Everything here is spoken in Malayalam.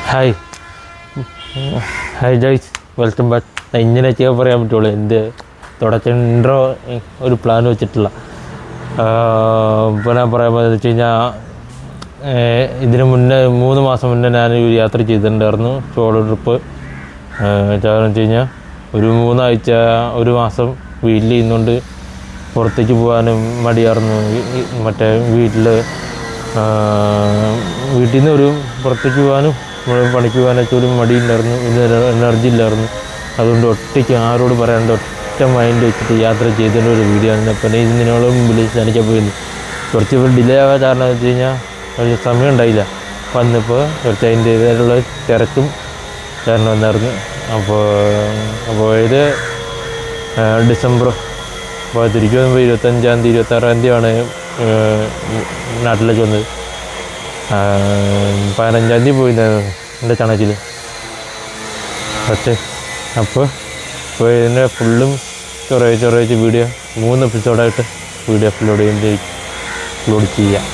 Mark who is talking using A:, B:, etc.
A: Hi hi Joyce, welcome back. ഇങ്ങനെ ചെയ്യാൻ പറയാൻ പറ്റുള്ളൂ. എൻ്റെ തുടച്ചിൻട്രോ ഒരു പ്ലാൻ വെച്ചിട്ടില്ല. ഇപ്പോൾ ഞാൻ പറയാൻ പോകുന്നത് വെച്ച് കഴിഞ്ഞാൽ, ഇതിന് മുന്നേ 3 മാസം മുന്നേ ഞാനൊരു യാത്ര ചെയ്തിട്ടുണ്ടായിരുന്നു, സോളോ ട്രിപ്പ്. കാരണം വെച്ച് കഴിഞ്ഞാൽ ഒരു 3 ആഴ്ച 1 മാസം വീട്ടിൽ നിന്നുകൊണ്ട് പുറത്തേക്ക് പോകാനും മടിയായിരുന്നു. മറ്റേ വീട്ടിൽ നിന്ന് ഒരു പുറത്തേക്ക് പോകാനും പണിക്ക് പോകാനൊക്കെ ഒരു മടിയുണ്ടായിരുന്നു, എനർജി ഇല്ലായിരുന്നു. അതുകൊണ്ട് ഒറ്റയ്ക്ക് ആരോട് പറയാണ്ട് ഒറ്റ മൈൻഡ് വെച്ചിട്ട് യാത്ര ചെയ്തതിൻ്റെ ഒരു വീഡിയോ ആണ്. അപ്പം ഇതിനോട് മുമ്പിൽ കാണിക്കാൻ പോയിരുന്നു. കുറച്ച് ഡിലേ ആവാൻ കാരണം വെച്ച് കഴിഞ്ഞാൽ ഒരു സമയം ഉണ്ടായില്ല. വന്നപ്പോൾ കുറച്ച് അതിൻ്റേതായിട്ടുള്ള തിരക്കും കാരണം വന്നായിരുന്നു. അപ്പോൾ ഇത് ഡിസംബർ തിരിച്ചു വന്നപ്പോൾ 25-ാം തീയതി 26-ാം തീയതിയാണ് നാട്ടിലേക്ക് വന്നത്. 15-ാം തീയതി പോയിരുന്നായിരുന്നു എൻ്റെ ചണച്ചിൽ പക്ഷേ. അപ്പോൾ ഇതിൻ്റെ ഫുള്ളും ചൊറച്ച് വീഡിയോ 3 എപ്പിസോഡായിട്ട് വീഡിയോ അപ്ലോഡ് ചെയ്യാം.